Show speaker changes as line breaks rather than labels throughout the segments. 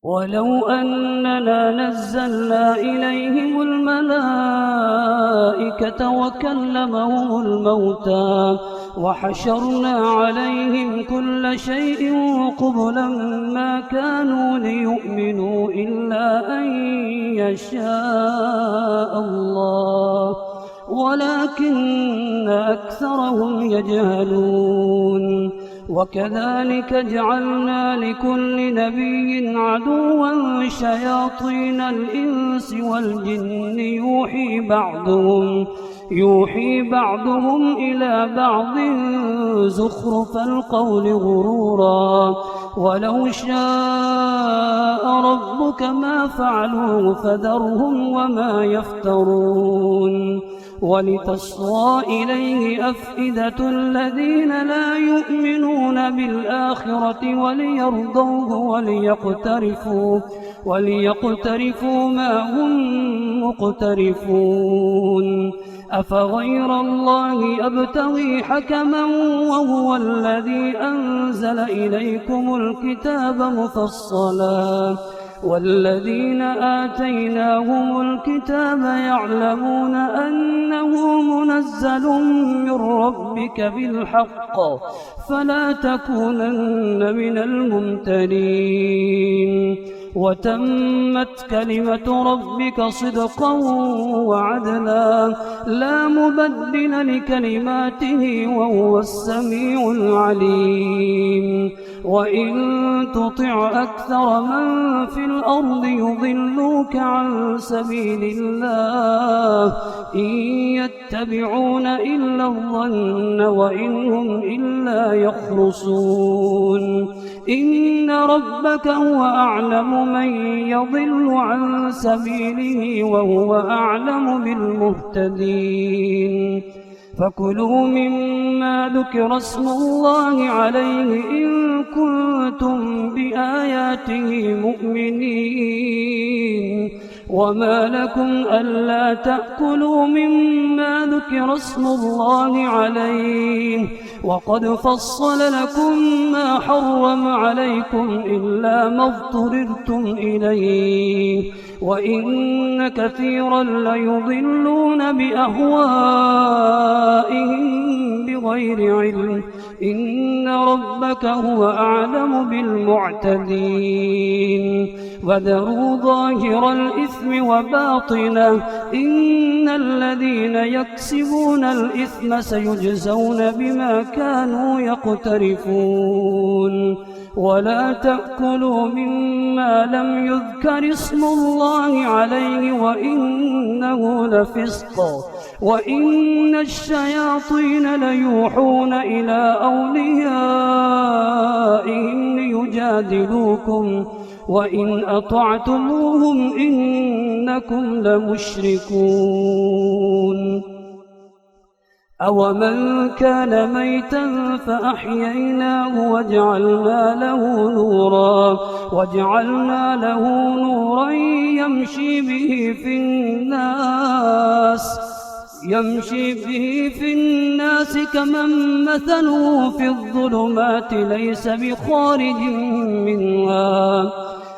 ولو أننا نزلنا إليهم الملائكة وكلمهم الموتى وحشرنا عليهم كل شيء قبلا ما كانوا ليؤمنوا إلا أن يشاء الله ولكن أكثرهم يجهلون. وكذلك جعلنا لكل نبي عدوا شياطين الإنس والجن يوحي بعضهم إلى بعض زخرف القول غرورا ولو شاء ربك ما فعلوه فذرهم وما يفترون. ولتصغى إليه أفئدة الذين لا يؤمنون بالآخرة وليرضوه وليقترفوا ما هم مقترفون. أفغير الله أبتغي حكما وهو الذي أنزل إليكم الكتاب مفصلا والذين آتيناهم الكتاب يعلمون أنه منزل من ربك بالحق فلا تكونن من الممترين. وتمت كلمة ربك صدقا وعدلا لا مبدل لكلماته وهو السميع العليم. وإن تطع أكثر من في الأرض يضلوك عن سبيل الله إن يتبعون إلا الظن وإن هم إلا يخرصون. إن ربك هو أعلم من يضل عن سبيله وهو أعلم بالمهتدين. فكلوا مما ذكر اسم الله عليه إن كنتم بآياته مؤمنين. وما لكم ألا تأكلوا مما ذكر اسم الله عليه وقد فصل لكم ما حرم عليكم إلا ما اضطررتم إليه وإن كثيرا ليضلون بأهوائهم بغير علم. إن ربك هو أعلم بالمعتدين. وذروا ظاهر الإثم وباطنه إن الذين يكسبون الإثم سيجزون بما كانوا يقترفون. ولا تأكلوا مما لم يذكر اسم الله عليه وإنه لفسق وإن الشياطين ليوحون إلى أوليائهم ليجادلوكم وإن أطعتموهم إنكم لمشركون. أومن كان ميتا فأحييناه وجعلنا له نورا يمشي به في الناس كمن مثله في الظلمات ليس بخارج منها.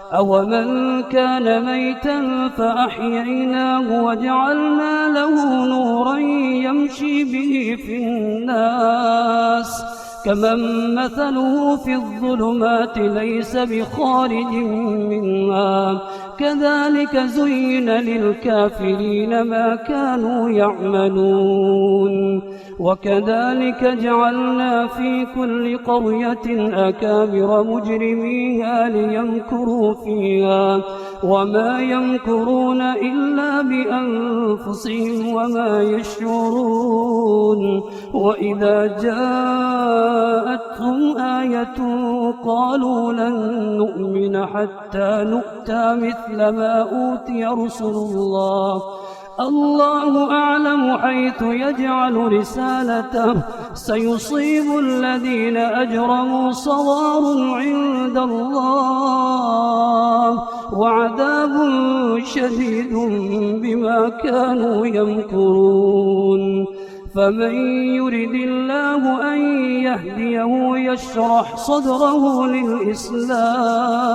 أومن كان ميتا فأحييناه وجعلنا له نورا يمشي به في الناس كمن مثله في الظلمات ليس بخارج منها. كذلك زين للكافرين ما كانوا يعملون. وكذلك جعلنا في كل قرية أكابر مجرميها ليمكروا فيها وما يمكرون إلا بأنفسهم وما يشعرون. وإذا جاءتهم آية قالوا لن نؤمن حتى نؤتى مثل ما أوتي رسل الله الله أعلم حيث يجعل رسالته سيصيب الذين أجرموا صغار عند الله وعذاب شديد بما كانوا يمكرون. فمن يرد الله أن يهديه يشرح صدره للإسلام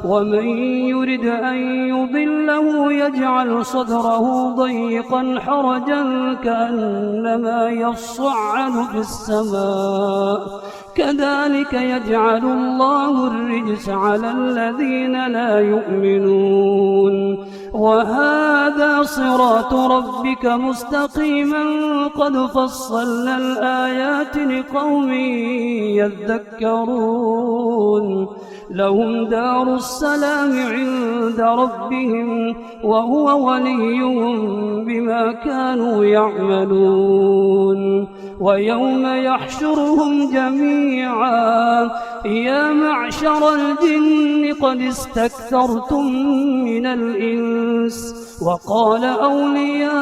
ومن يرد أن يضله يجعل صدره ضيقا حرجا كأنما يصعد في السماء كذلك يجعل الله الرجس على الذين لا يؤمنون وهذا صراط ربك مستقيما قد فصلنا الآيات لقوم يذكرون لهم دار السلام عند ربهم وهو وليهم بما كانوا يعملون ويوم يحشرهم جميعا يا معشر الجن قد استكثرتم من الإنس وقال أولياؤهم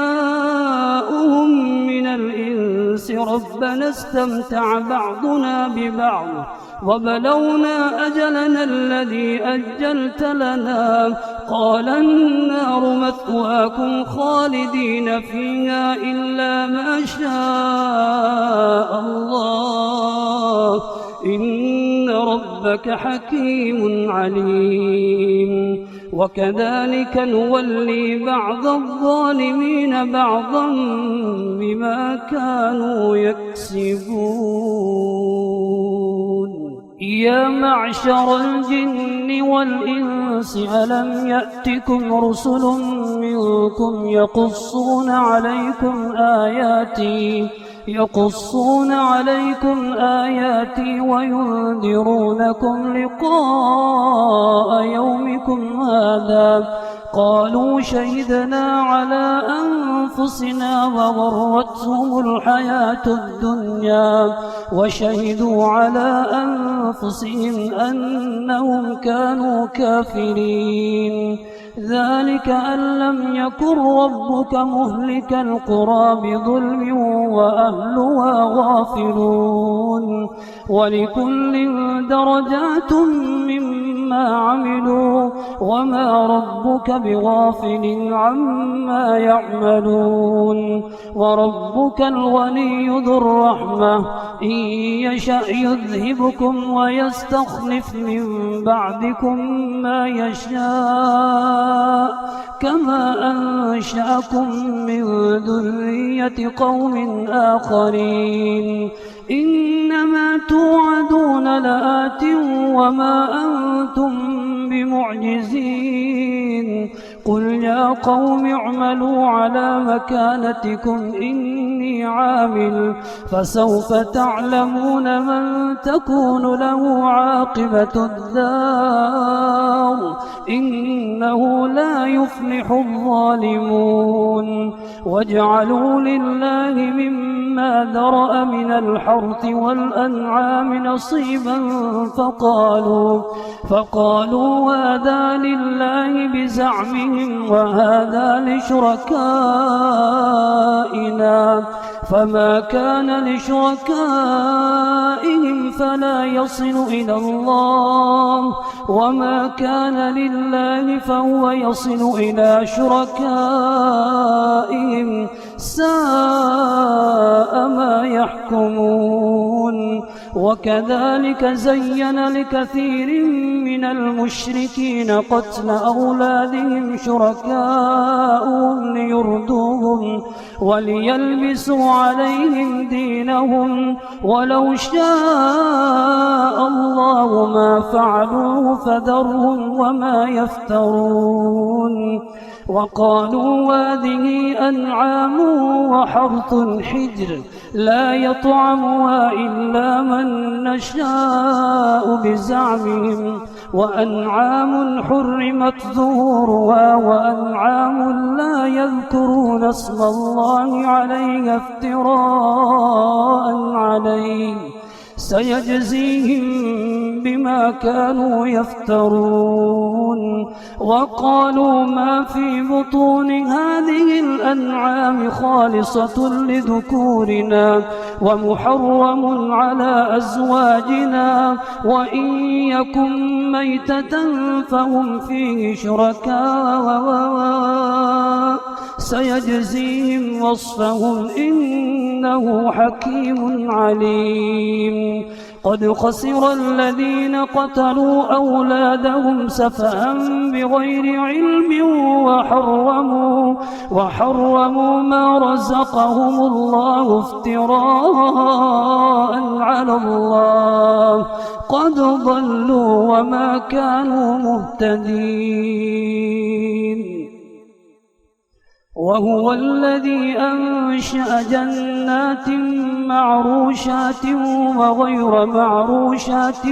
من الإنس ربنا استمتع بعضنا ببعض وبلغنا أجلنا الذي أجلت لنا قال النار مثواكم خالدين فيها إلا ما شاء الله إن ربك حكيم عليم وكذلك نولي بعض الظالمين بعضا بما كانوا يكسبون يا معشر الجن والإنس ألم يأتكم رسل منكم يقصون عليكم آياتي وينذرونكم لقاء يومكم هذا قالوا شهدنا على أنفسنا وغرتهم الحياة الدنيا وشهدوا على أنفسهم أنهم كانوا كافرين ذلك أن لم يكن ربك مهلك القرى بظلم وأهلها غافلون ولكل درجات مما عملوا وما ربك بغافل عما يعملون وربك الغني ذو الرحمة إن يشأ يذهبكم ويستخلف من بعدكم ما يشاء كما أنشأكم من ذرية قوم آخرين إنما توعدون لآت وما أنتم بمعجزين قل يا قوم اعملوا على مكانتكم إني عامل فسوف تعلمون من تكون له عاقبة الدار إنه لا يفلح الظالمون وجعلوا لله مما ذرأ من الحرث والأنعام نصيبا فقالوا هذا لله بزعمهم وهذا لشركائنا فما كان لشركائهم فلا يصل إلى الله وما كان لله فهو يصل إلى شركائهم ساء ما يحكمون وكذلك زين لكثير من المشركين قتل أولادهم شركاؤهم ليردوهم وليلبسوا عليهم دينهم ولو شاء الله ما فعلوه فذرهم وما يفترون وقالوا هذه أنعام وحرث حجر لا يطعمها إلا من نشاء بزعمهم وأنعام حرمت ظهورها وأنعام لا يذكرون اسم الله عليها افتراء عليه سيجزيهم بما كانوا يفترون وقالوا ما في بطون هذه الأنعام خالصة لذكورنا ومحرم على أزواجنا وإن يكن ميتة فهم فيه شركاء سيجزيهم وصفهم إن إنه حكيم عليم قد خسر الذين قتلوا أولادهم سفها بغير علم وحرموا ما رزقهم الله افتراء على الله قد ضلوا وما كانوا مهتدين وهو الذي أنشأ جنات معروشات وغير معروشات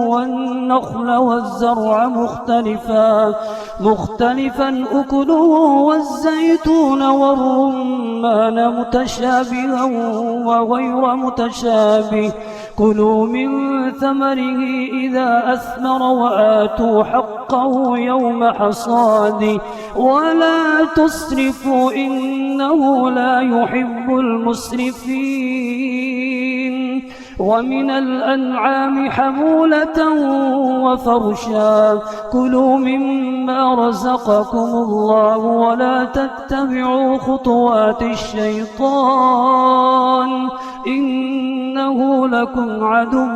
والنخل والزرع مختلفا أكله والزيتون والرمان متشابها وغير متشابه كلوا من ثمره إذا أثمر وآتوا حقه يوم حصاده ولا تسرفوا إنه لا يحب المسرفين ومن الأنعام حمولة وفرشا كلوا مما رزقكم الله ولا تتبعوا خطوات الشيطان إنه لكم عدو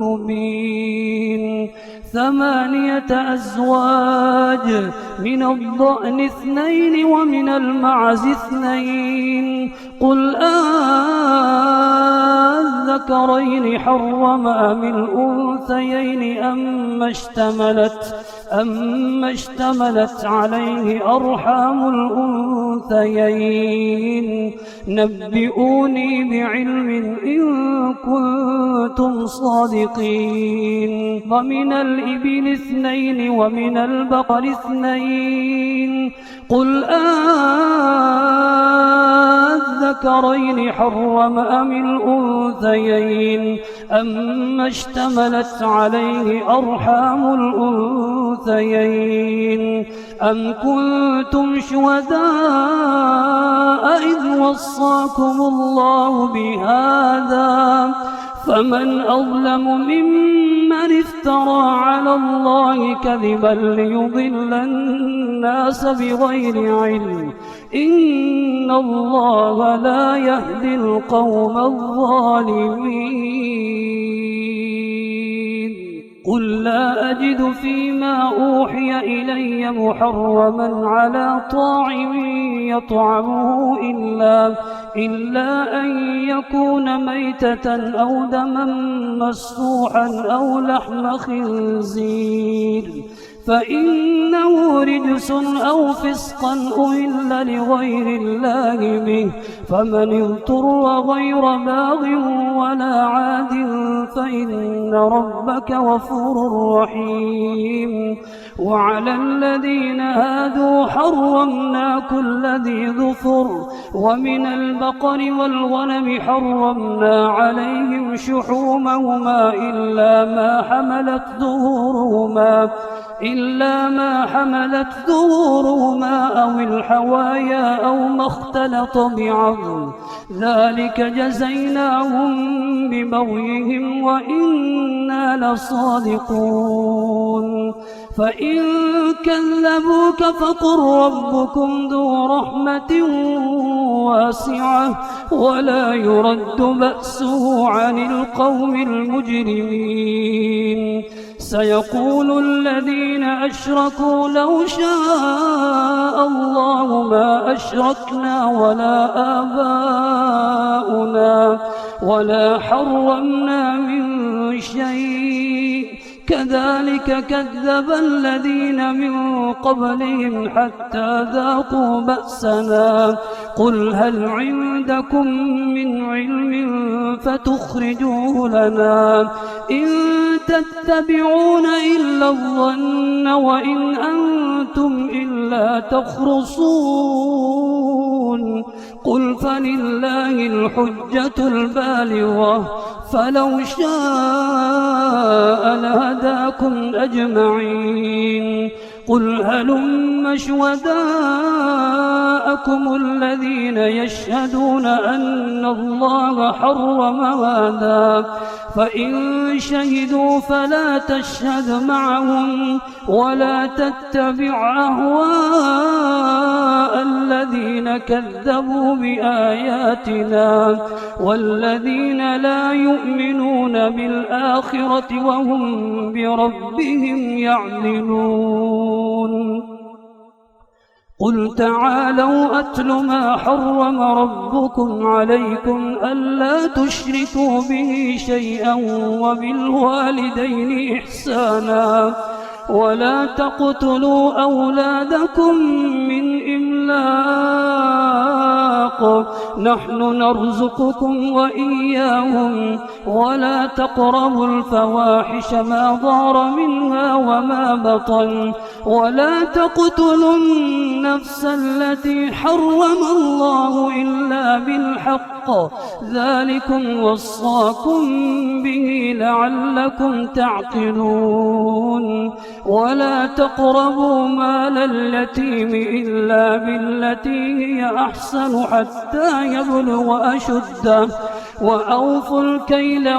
مبين 8 أزواج من الضأن 2 ومن المعز 2 قل الذكرين حرم أم الأنثيين أما اشتملت عليه أرحام الأنثيين نبئوني بعلم إن كنتم صادقين ومن الإبل 2 ومن البقر 2 قل الذكرين حرم أم الأنثيين أما اشتملت عليه أرحام الأنثيين أم كنتم شهداء إذ وصاكم الله بهذا فمن أظلم ممن افترى على الله كذبا ليضل الناس بغير علم إن الله لا يهدي القوم الظالمين قل لا أجد فيما أوحي إلي محرما على طاعم يطعمه إلا أن يكون ميتة أو دما مسفوحا أو لحم خنزير فإنه رجس أو فسقا أهل لغير الله به فمن اضطر غير باغ ولا عاد فإن ربك غفور رحيم وعلى الذين هادوا حرمنا كل ذي ظفر ومن البقر والغنم حرمنا عليهم شحومهما إلا ما حملت ظهورهما أو الحوايا أو ما اختلط بعظم ذلك جزيناهم ببغيهم وإنا لصادقون فإن كذبوك فقل ربكم ذو رحمة واسعة ولا يرد بأسه عن القوم المجرمين سيقول الذين أشركوا لو شاء الله ما أشركنا ولا آباؤنا ولا حرمنا من شيء كذلك كذب الذين من قبلهم حتى ذاقوا بأسنا قل هل عندكم من علم فتخرجوه لنا إن تتبعون إلا الظن وإن أنتم إلا تخرصون قل فلله الحجة البالغة فلو شاء لهداكم أجمعين قل هلم شهداءكم الذين يشهدون أن الله حرم هذا فإن شهدوا فلا تشهد معهم ولا تتبع أهواء الذين كذبوا بآياتنا والذين لا يؤمنون بالآخرة وهم بربهم يعدلون قل تعالوا أتل ما حرم ربكم عليكم ألا تشركوا به شيئا وبالوالدين إحسانا ولا تقتلوا أولادكم من إملاق نحن نرزقكم وإياهم ولا تقربوا الفواحش ما ظهر منها وما بطن ولا تقتلوا النفس التي حرم الله إلا بالحق ذلكم وصاكم به لعلكم تعقلون ولا تقربوا مال اليتيم إلا بالتي هي أحسن حتى يبلغ أشده وأوفوا الكيل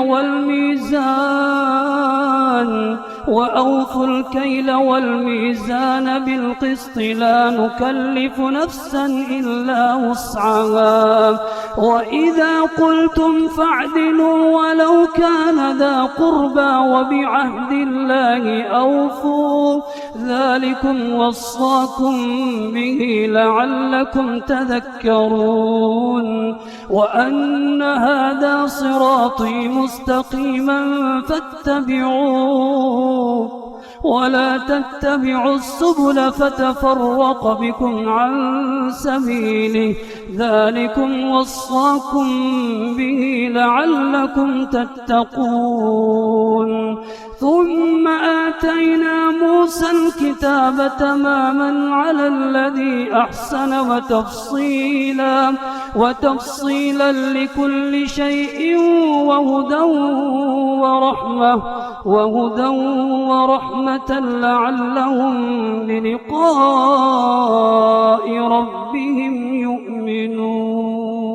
والميزان بالقسط لا نكلف نفسا إلا وسعها وإذا قلتم فاعدلوا ولو كان ذا قربى وبعهد الله أوفوا ذلكم وصاكم به لعلكم تذكرون وأن هذا صراطي مستقيما فاتبعوه ولا تتبعوا السبل فتفرق بكم عن سبيله ذلكم وصاكم به لعلكم تتقون ثم آتينا موسى الكتاب تماما على الذي أحسن وتفصيلا لكل شيء وهدى ورحمة لعلهم بلقاء ربهم يؤمنون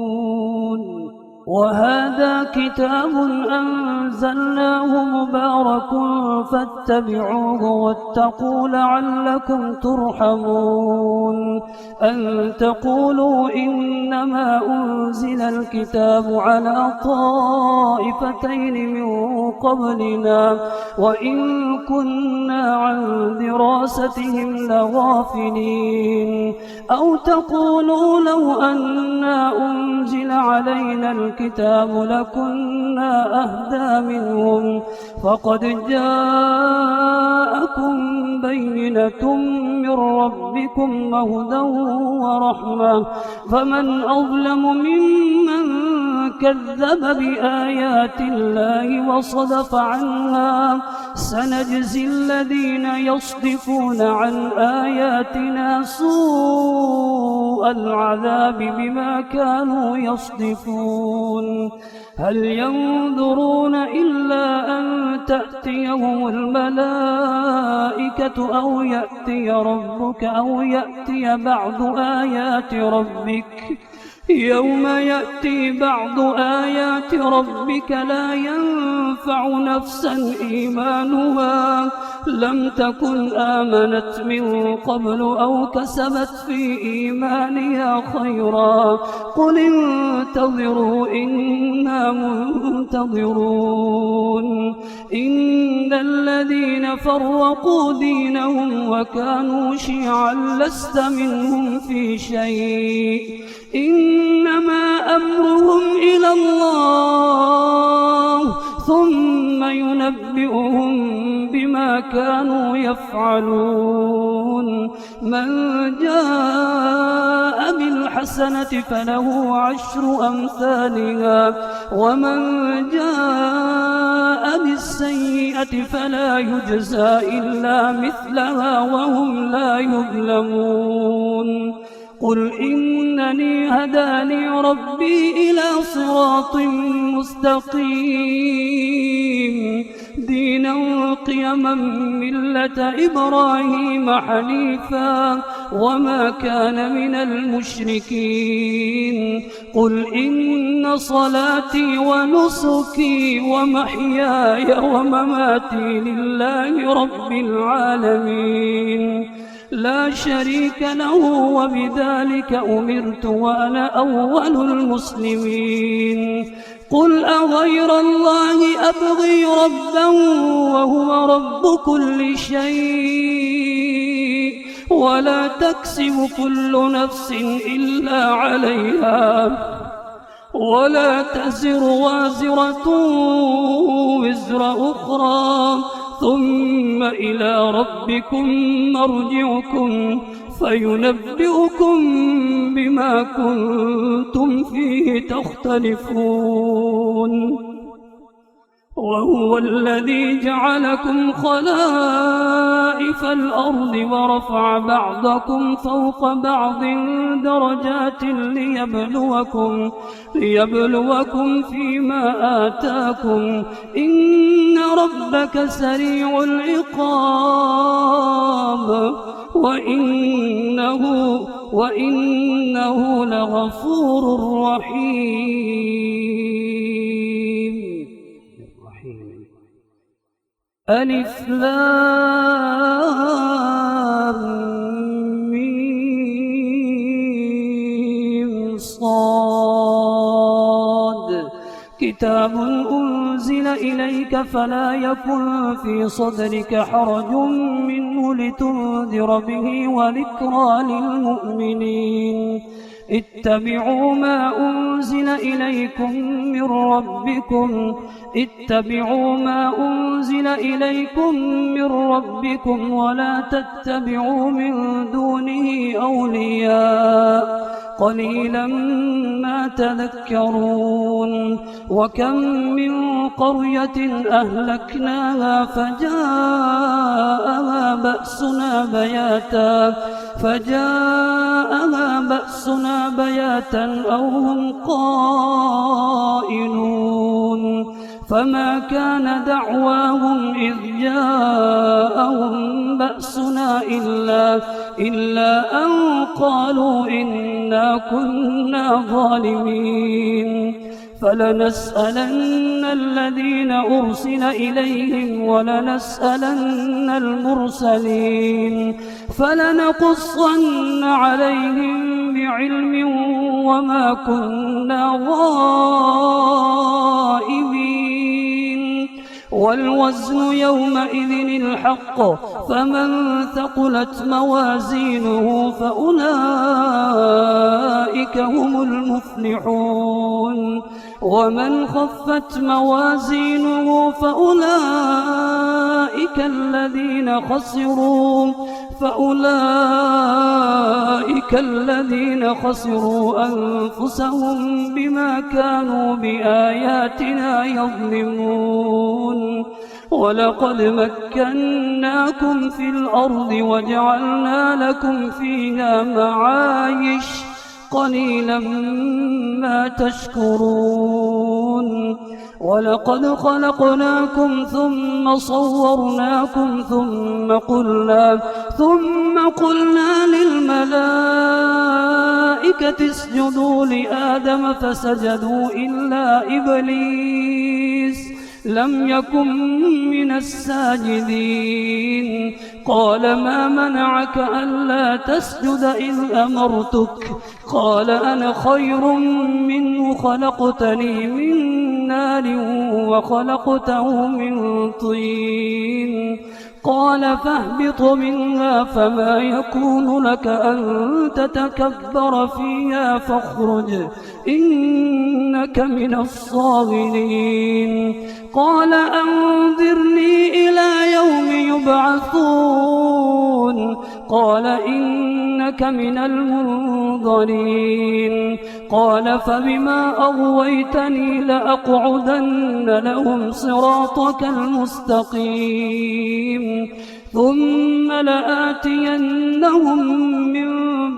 وهذا كتاب أنزلناه مبارك فاتبعوه واتقوا لعلكم ترحمون أن تقولوا إنما أنزل الكتاب على طائفتين من قبلنا وإن كنا عن دراستهم لغافلين أو تقولوا لو أنا أنزل علينا الكتاب لكنا أهدى منهم فقد جاءكم بينة من ربكم وهدى ورحمة فمن أظلم ممن كذب بآيات الله وصدف عنها سنجزي الذين يصدفون عن آياتنا سوء العذاب بما كانوا يصدفون هل ينظرون إلا أن تأتيهم الملائكة أو يأتي ربك أو يأتي بعض آيات ربك يوم يأتي بعض آيات ربك لا ينفع نفسا إيمانها لم تكن آمنت من قبل أو كسبت في إيمانها خيرا قل انتظروا إنا منتظرون إن الذين فرقوا دينهم وكانوا شيعا لست منهم في شيء إنما أمرهم إلى الله ثم ينبئهم بما كانوا يفعلون من جاء بالحسنة فله 10 أمثالها ومن جاء بالسيئة فلا يجزى إلا مثلها وهم لا يظلمون قل إنني هداني ربي إلى صراط مستقيم دينا قيما ملة إبراهيم حنيفا وما كان من المشركين قل إن صلاتي ونسكي ومحياي ومماتي لله رب العالمين لا شريك له وبذلك أمرت وأنا أول المسلمين قل أغير الله أبغي ربا وهو رب كل شيء ولا تكسب كل نفس إلا عليها ولا تزر وازرة وزر أخرى ثم إلى ربكم مرجعكم فينبئكم بما كنتم فيه تختلفون وهو الذي جعلكم خلائف الأرض ورفع بعضكم فوق بعض درجات ليبلوكم فيما آتاكم إن ربك سريع العقاب وإنه لغفور رحيم ألف لام ميم صاد كتاب أنزل إليك فلا يكن في صدرك حرج منه لتنذر به وذكرى للمؤمنين اتبعوا ما أنزل إليكم من ربكم ولا تتبعوا من دونه أولياء قليلا ما تذكرون وكم من قرية أهلكناها فجاءها بأسنا بياتا أو هم قائلون فما كان دعواهم إذ جاءهم بأسنا إلا أن قالوا إنا كنا ظالمين فلنسألن الذين أرسل إليهم ولنسألن المرسلين فلنقصن عليهم بعلم وما كنا غائبين والوزن يومئذ الحق فمن ثقلت موازينه فأولئك هم المفلحون ومن خفت موازينه فأولئك الذين خسروا أنفسهم بما كانوا بآياتنا يظلمون ولقد مكناكم في الأرض وجعلنا لكم فيها معايش قليلا ما تشكرون ولقد خلقناكم ثم صورناكم ثم قلنا للملائكة اسجدوا لآدم فسجدوا إلا إبليس لم يكن من الساجدين قال ما منعك ألا تسجد إذ أمرتك قال أنا خير منه خلقتني من نار وخلقته من طين قال فاهبط منها فما يكون لك أن تتكبر فيها فاخرج إنك من الصاغرين قال أنظرني إلى يوم يبعثون قال إنك من المنظرين قال فبما أغويتني لأقعدن لهم صراطك المستقيم ثم لآتينهم من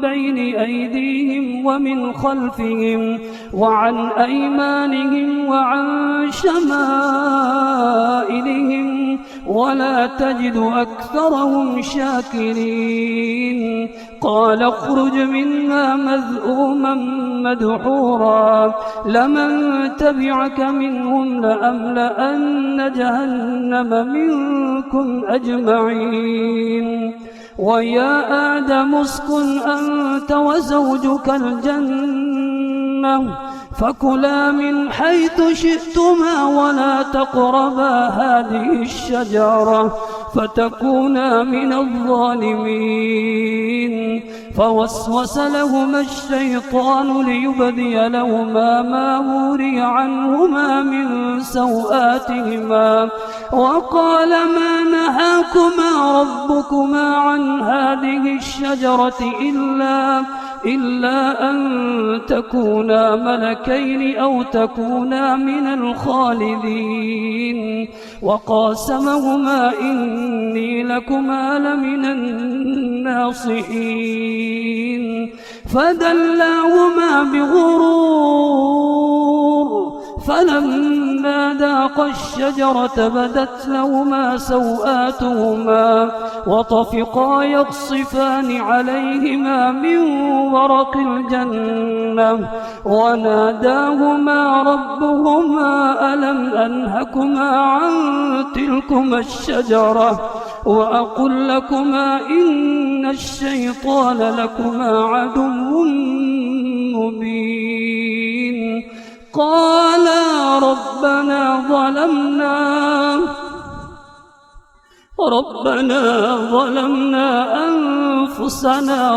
بين أيديهم ومن خلفهم وعن أيمانهم وعن شمائلهم ولا تجد أكثرهم شاكرين قال اخرج منها مذءوما مدحورا لمن تبعك منهم لأملأن جهنم منكم أجمعين ويا آدم اسكن أنت وزوجك الجنة فكلا من حيث شئتما ولا تقربا هذه الشجرة فتكونا من الظالمين فوسوس لهما الشيطان ليبدي لهما ما وري عنهما من سوآتهما وقال ما نهاكما ربكما عن هذه الشجرة إلا أن تكونا ملكين أو تكونا من الخالدين وقاسمهما إني لكما لمن الناصحين فدلاهما بغرور فلما ذاقا الشجرة بدت لهما سوآتهما وطفقا يخصفان عليهما من ورق الجنة وناداهما ربهما ألم أنهكما عن تلكما الشجرة وأقل لكما إن الشيطان لكما عدو مبين قالا ربنا ظلمنا أنفسنا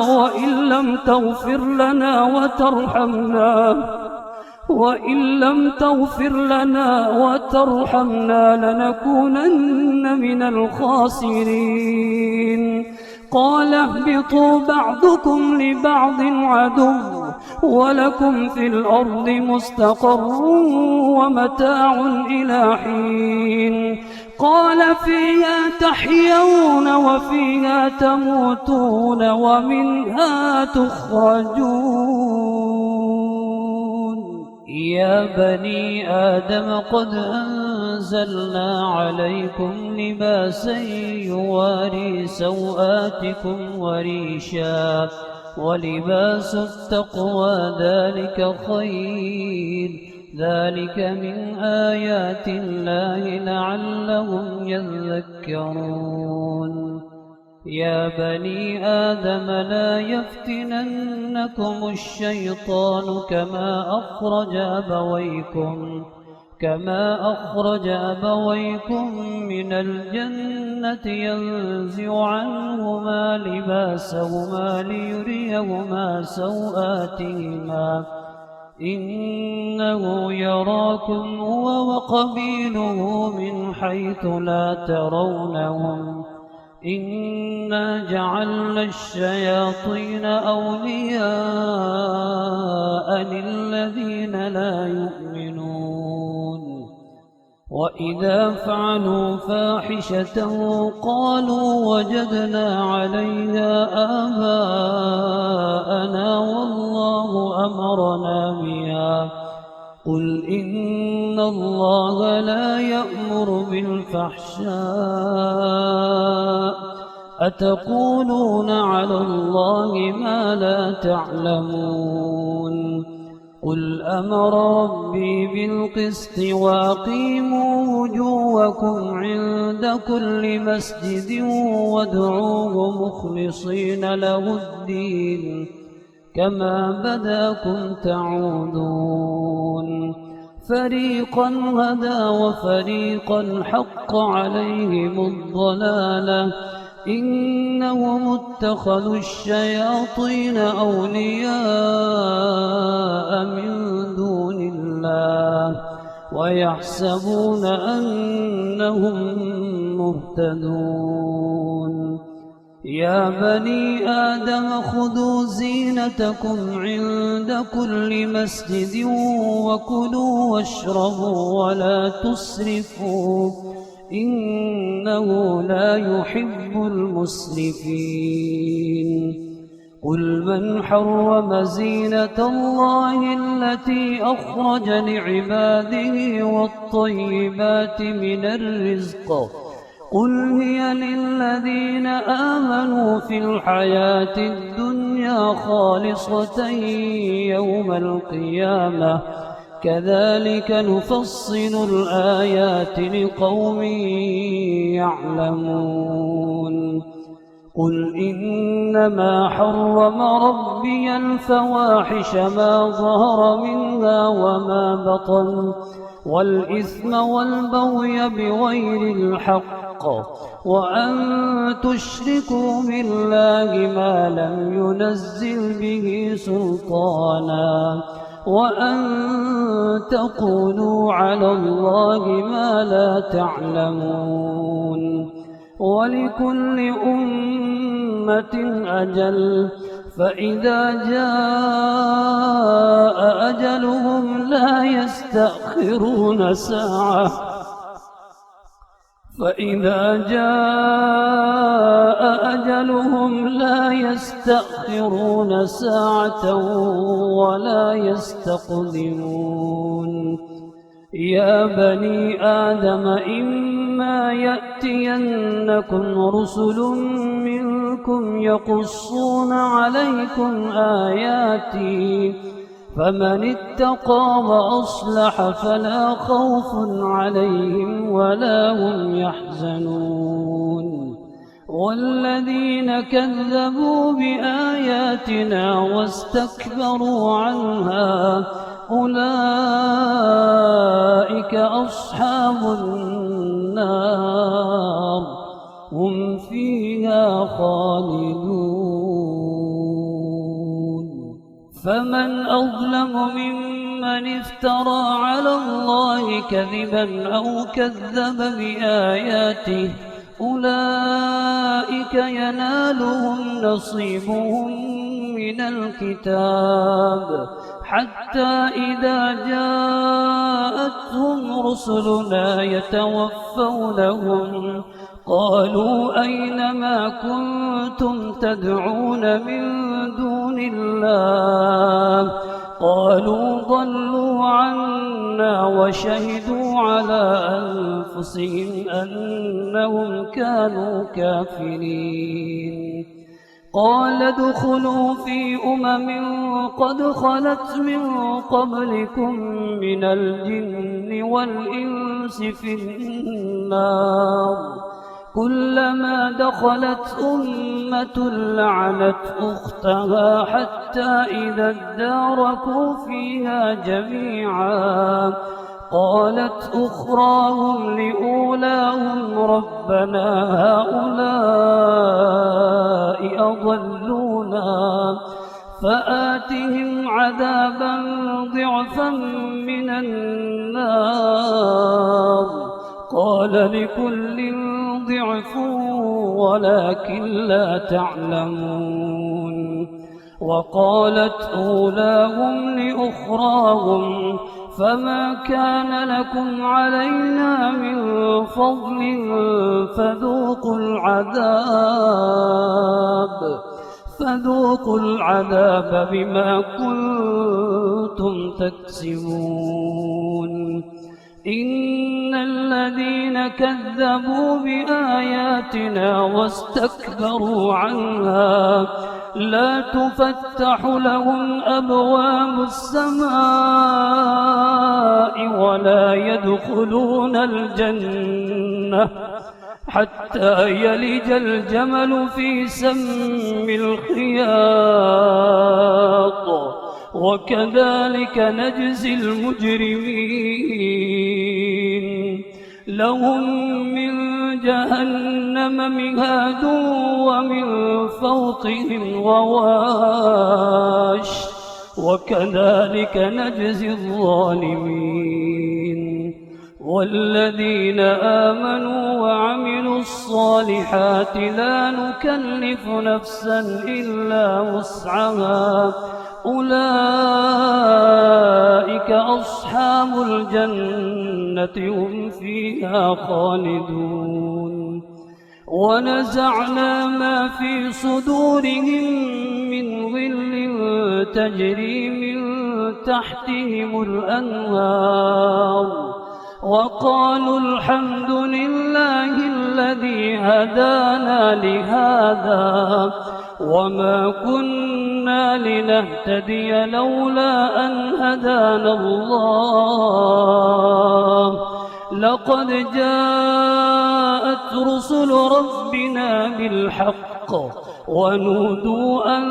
وإن لم تغفر لنا وترحمنا لنكونن من الخاسرين قال اهبطوا بعضكم لبعض عدو ولكم في الأرض مستقر ومتاع إلى حين قال فيها تحيون وفيها تموتون ومنها تخرجون يا بني آدم قد أنزلنا عليكم لباسا يواري سوآتكم وريشا ولباس التقوى ذلك خير ذلك من آيات الله لعلهم يذكرون يا بني آدم لا يفتننكم الشيطان كما أخرج أبويكم من الجنة ينزع عنهما لباسهما ليريهما سوآتهما إنه يراكم هو وقبيله من حيث لا ترونهم إنا جعلنا الشياطين أولياء للذين لا يؤمنون وإذا فعلوا فاحشة قالوا وجدنا عليها آباءنا والله أمرنا بها قل إن الله لا يأمر بالفحشاء أتقولون على الله ما لا تعلمون قل أمر ربي بالقسط وأقيموا وجوهكم عند كل مسجد وادعوه مخلصين له الدين كما بداكم تعودون فريقا هدى وفريقا حق عليهم الضلالة إنهم اتخذوا الشياطين أولياء من دون الله ويحسبون أنهم مهتدون يا بني آدم خذوا زينتكم عند كل مسجد وكلوا واشربوا ولا تسرفوا إنه لا يحب المسرفين قل من حرم زينة الله التي أخرج لعباده والطيبات من الرزق قل هي للذين آمنوا في الحياة الدنيا خالصة يوم القيامة كذلك نفصل الآيات لقوم يعلمون قل إنما حرم ربي الفواحش ما ظهر منها وما بطن والإثم والبغي بغير الحق وأن تشركوا بالله ما لم ينزل به سلطانا وأن تقولوا على الله ما لا تعلمون ولكل أمة أجل فإذا جاء أجلهم لا يستأخرون ساعة فإذا جاء أجلهم لا يستأخرون ساعة ولا يستقدمون يا بني آدم إما يأتينكم رسل منكم يقصون عليكم آياتي فمن اتقى وأصلح فلا خوف عليهم ولا هم يحزنون والذين كذبوا بآياتنا واستكبروا عنها أولئك أصحاب النار هم فيها خالدون فمن أظلم ممن افترى على الله كذبا أو كذب بآياته أولئك ينالهم نصيبهم من الكتاب حتى إذا جاءتهم رسلنا يتوفونهم قالوا أين ما كنتم تدعون من دون الله قالوا ضلوا عنا وشهدوا على أنفسهم أنهم كانوا كافرين قال ادخلوا في قد خلت من قبلكم من الجن والإنس في النار كلما دخلت أمة لعنت أختها حتى إذا اداركوا فيها جميعا قالت أخراهم لأولاهم ربنا هؤلاء أضلونا فآتهم عذابا ضعفا من النار قال لكل ضعف ولكن لا تعلمون وقالت أولاهم لأخراهم فما كان لكم علينا من فضل فذوقوا العذاب بما كنتم تكسبون إن الذين كذبوا بآياتنا واستكبروا عنها لا تفتح لهم أبواب السماء ولا يدخلون الجنة حتى يلج الجمل في سم الخياط وكذلك نجزي المجرمين لهم من جهنم مهاد ومن فوقهم غواش وكذلك نجزي الظالمين والذين آمنوا وعملوا الصالحات لا نكلف نفسا إلا وسعها أولئك أصحاب الجنة هم فيها خالدون ونزعنا ما في صدورهم من غل تجري من تحتهم الأنهار وقالوا الحمد لله الذي هدانا لهذا وما كنا لنهتدي لولا أن هدانا الله لقد جاءت رسل ربنا بالحق ونودوا أن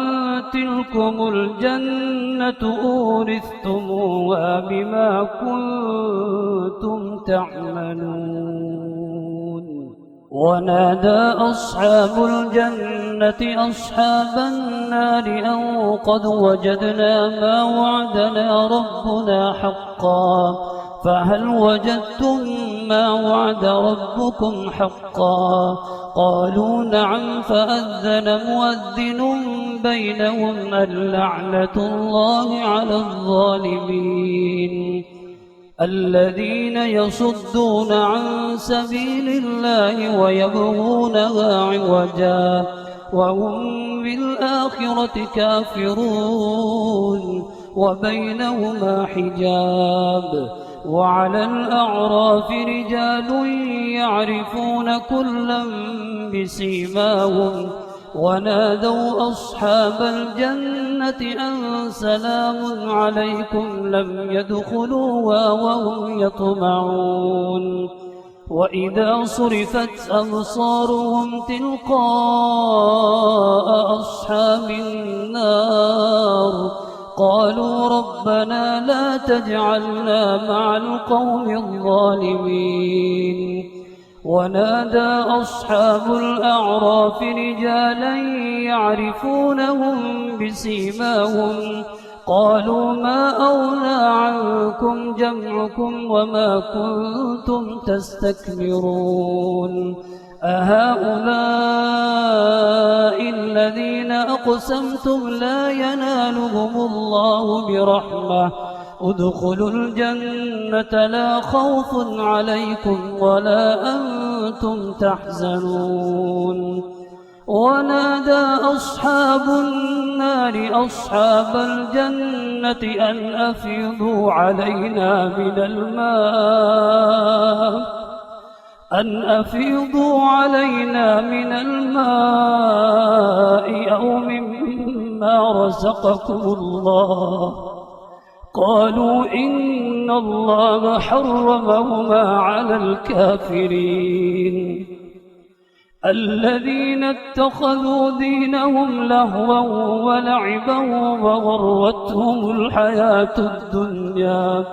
تلكم الجنة أورثتموها بما كنتم تعملون ونادى أصحاب الجنة أصحاب النار أن قد وجدنا ما وعدنا ربنا حقا فهل وجدتم ما وعد ربكم حقا قالوا نعم فأذن مؤذن بينهم اللعنة الله على الظالمين الذين يصدون عن سبيل الله ويبغونها عوجا وهم بالآخرة كافرون وبينهما حجاب وعلى الأعراف رجال يعرفون كلا بسيماهم ونادوا أصحاب الجنة أن سلام عليكم لم يدخلوها وهم يطمعون وإذا صرفت أبصارهم تلقاء أصحاب النار قالوا ربنا لا تجعلنا مع القوم الظالمين ونادى أصحاب الأعراف رجالا يعرفونهم بسيماهم قالوا ما أغنى عنكم جمعكم وما كنتم تستكبرون أهؤلاء الذين أقسمتم لا ينالهم الله برحمة ادخلوا الجنة لا خوف عليكم ولا أنتم تحزنون ونادى أصحاب النار أصحاب الجنة أن أفيضوا علينا من الماء أو مما رزقكم الله قالوا إن الله حرمهما على الكافرين الذين اتخذوا دينهم لهوا ولعبا وغرتهم الحياة الدنيا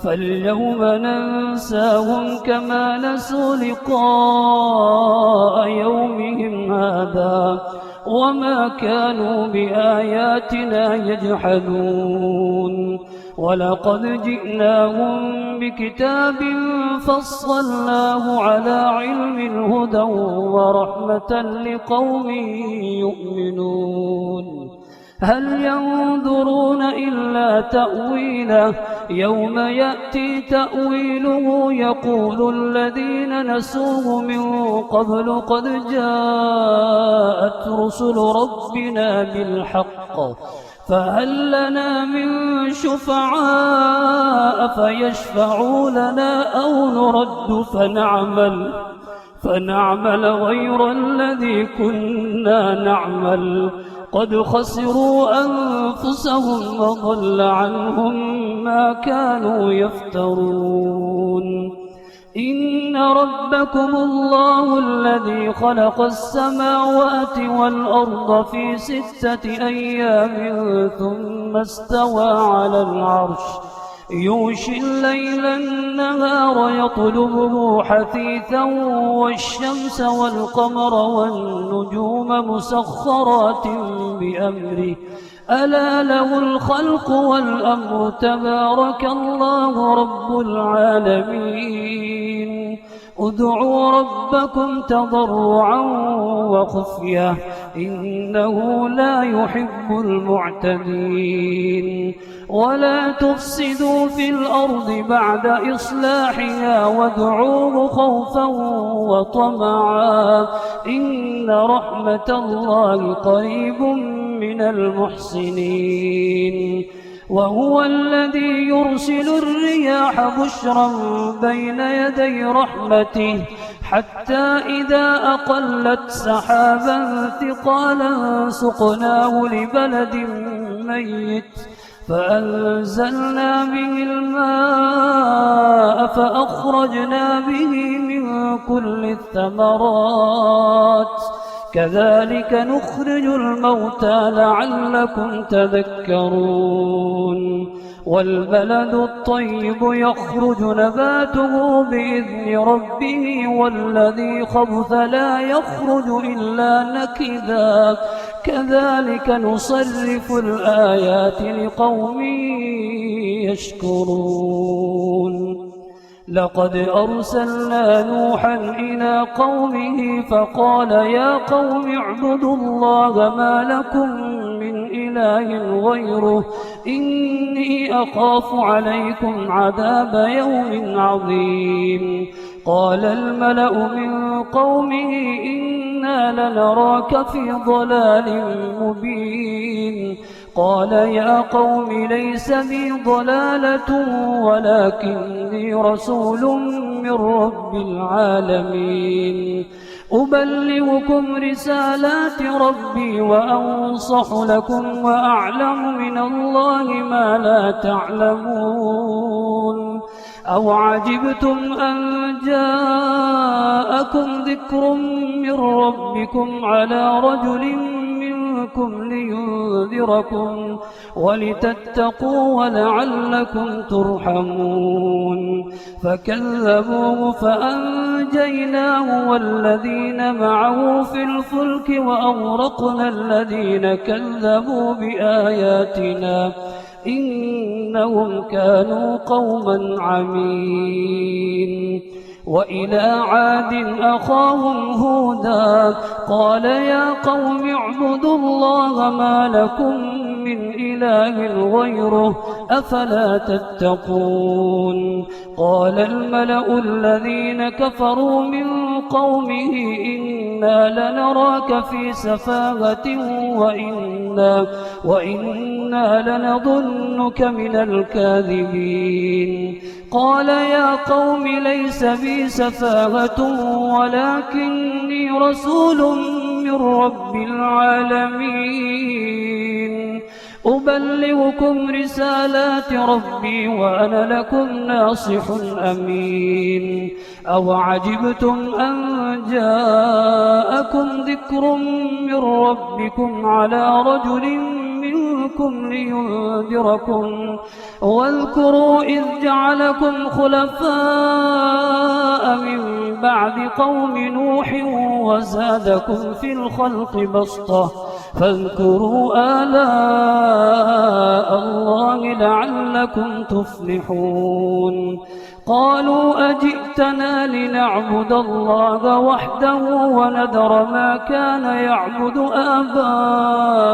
فاليوم ننساهم كما نسوا لقاء يومهم هذا وما كانوا بآياتنا يجحدون ولقد جئناهم بكتاب فصلناه على علم هدى ورحمة لقوم يؤمنون هل ينظرون إلا تأويله يوم يأتي تأويله يقول الذين نسوه من قبل قد جاءت رسل ربنا بالحق فهل لنا من شفعاء فيشفعوا لنا أو نرد فنعمل غير الذي كنا نعمل قد خسروا أنفسهم وضل عنهم ما كانوا يفترون إن ربكم الله الذي خلق السماوات والأرض في 6 أيام ثم استوى على العرش يغشي الليل النهار يطلبه حثيثا والشمس والقمر والنجوم مسخرات بأمره ألا له الخلق والأمر تبارك الله رب العالمين ادعوا ربكم تضرعا وخفية إنه لا يحب المعتدين ولا تفسدوا في الأرض بعد إصلاحها وادعوه خوفا وطمعا إن رحمة الله قريب من المحسنين وهو الذي يرسل الرياح بشرا بين يدي رحمته حتى إذا أقلت سحابا ثقالا سقناه لبلد ميت فأنزلنا به الماء فأخرجنا به من كل الثمرات كذلك نخرج الموتى لعلكم تذكرون والبلد الطيب يخرج نباته بإذن ربه والذي خبث لا يخرج إلا نكدا كذلك نصرف الآيات لقوم يشكرون لقد أرسلنا نوحا إلى قومه فقال يا قوم اعبدوا الله ما لكم من إله غيره إني أخاف عليكم عذاب يوم عظيم قال الملأ من قومه إنا لنراك في ضلال مبين قال يا قوم ليس بي ضلالة ولكني رسول من رب العالمين أبلغكم رسالات ربي وأنصح لكم وأعلم من الله ما لا تعلمون أو عجبتم أن جاءكم ذكر من ربكم على رجل منكم لينذركم ولتتقوا ولعلكم ترحمون فكذبوه فأنجيناه والذين معه في الفلك وأغرقنا الذين كذبوا بآياتنا إنهم كانوا قوما عمين وإلى عاد أخاهم هودا قال يا قوم اعبدوا الله ما لكم من إله غيره أفلا تتقون قال الملأ الذين كفروا من قومه إنا لنراك في سفاهة وإنا لنظنك من الكاذبين قال يا قوم ليس بي سفاهة ولكني رسول من رب العالمين أبلغكم رسالات ربي وأنا لكم ناصح أمين أو عجبتم أن جاءكم ذكر من ربكم على رجل منكم لينذركم واذكروا إذ جعلكم خلفاء من بعد قوم نوح وزادكم في الخلق بسطة فاذكروا آلاء الله لعلكم تفلحون قالوا أجئتنا لنعبد الله وحده ونذر ما كان يعبد آباؤنا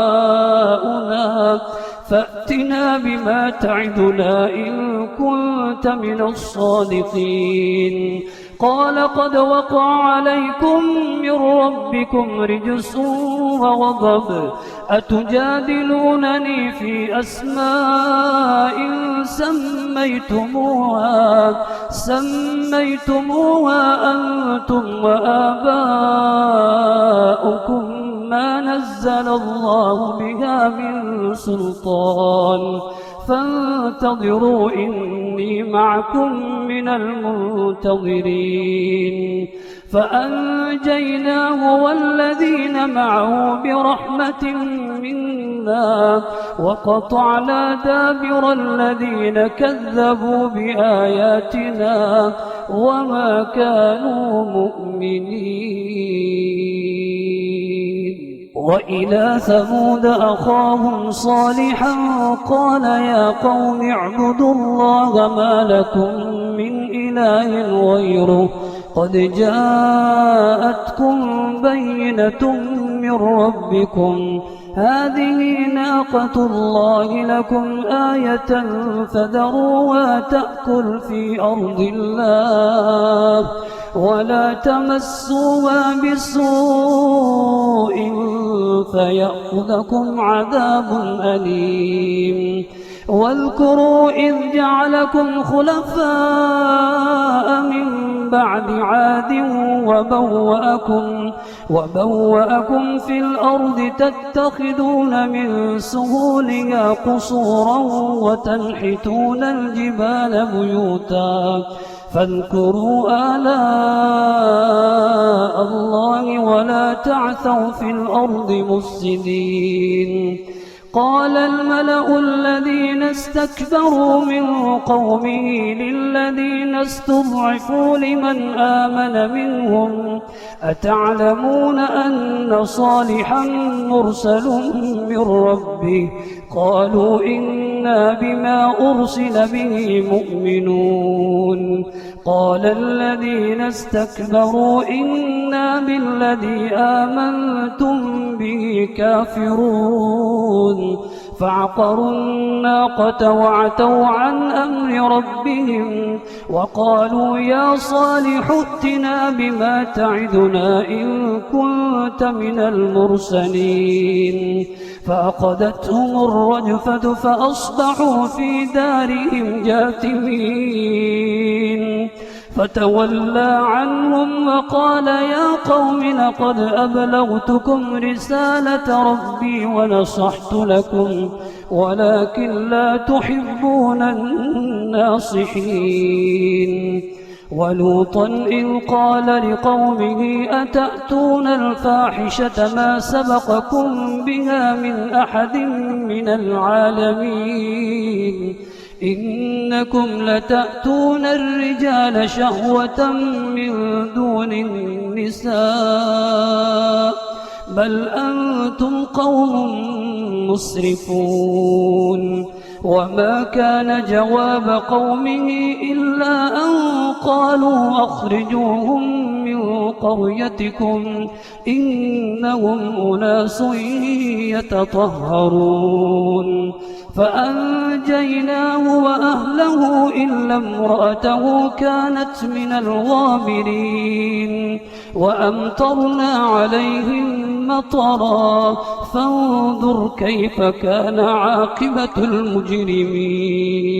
فأتنا بما تعدنا إن كنت من الصادقين قال قد وقع عليكم من ربكم رجس وغضب أتجادلونني في أسماء سميتموها أنتم وآباؤكم ما نزل الله بها من سلطان فانتظروا إني معكم من المنتظرين فأنجيناه والذين معه برحمة منا وقطعنا دابر الذين كذبوا بآياتنا وما كانوا مؤمنين وإلى ثمود أخاهم صالحا قال يا قوم اعبدوا الله ما لكم من إله غيره قد جاءتكم بينة من ربكم هذه ناقة الله لكم آية فذروها تأكل في أرض الله ولا تمسوها بسوء فيأخذكم عذاب أليم واذكروا إذ جعلكم خلفاء من بعد عاد وبوأكم في الأرض تتخذون من سهولها قصورا وتنحتون الجبال بيوتا فاذكروا آلاء الله ولا تعثوا في الأرض مفسدين قال الملأ الذين استكبروا من قومه للذين استضعفوا لمن آمن منهم أتعلمون أن صالحا مرسل من ربه قالوا إنا بما أرسل به مؤمنون قال الذين استكبروا إنا بالذي آمنتم به كافرون فعقروا الناقة وعتوا عن أمر ربهم وقالوا يا صالح ائتنا بما تعدنا إن كنت من المرسلين فأخذتهم الرجفة فأصبحوا في دارهم جاثمين فتولى عنهم وقال يا قوم لقد أبلغتكم رسالة ربي ونصحت لكم ولكن لا تحبون الناصحين ولوطا إذ قال لقومه أتأتون الفاحشة ما سبقكم بها من أحد من العالمين إنكم لتأتون الرجال شهوة من دون النساء بل أنتم قوم مسرفون وما كان جواب قومه إلا أن قالوا أخرجوهم من قريتكم إنهم أناس يتطهرون فأنجيناه وأهله إلا امرأته كانت من الغابرين وأمطرنا عليهم مطرا فانظر كيف كان عاقبة المجرمين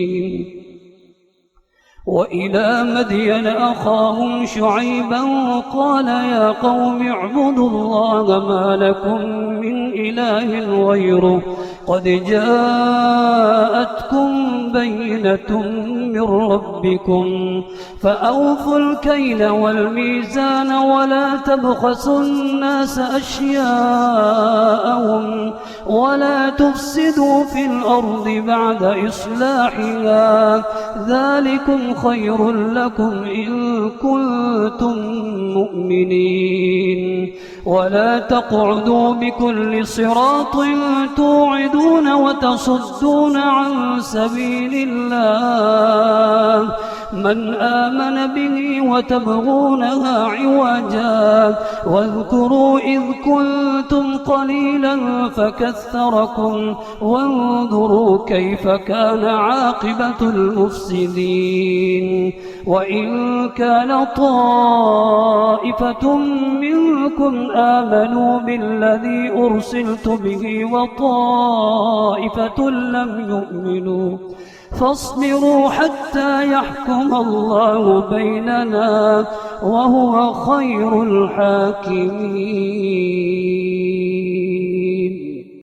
وإلى مدين أخاهم شعيبا قال يا قوم اعبدوا الله ما لكم من إله غيره قد جاءتكم بينة من ربكم فأوفوا الكيل والميزان ولا تبخسوا الناس أشياءهم ولا تفسدوا في الأرض بعد إصلاحها ذلكم خير لكم إن كنتم مؤمنين ولا تقعدوا بكل صراط توعدون وتصدون عن سبيل الله من آمن به وتبغونها عوجا واذكروا إذ كنتم قليلا فكثركم وانظروا كيف كان عاقبة المفسدين وإن كان طائفة منكم آمنوا بالذي أرسلت به وطائفة لم يؤمنوا فاصبروا حتى يحكم الله بيننا وهو خير الحاكمين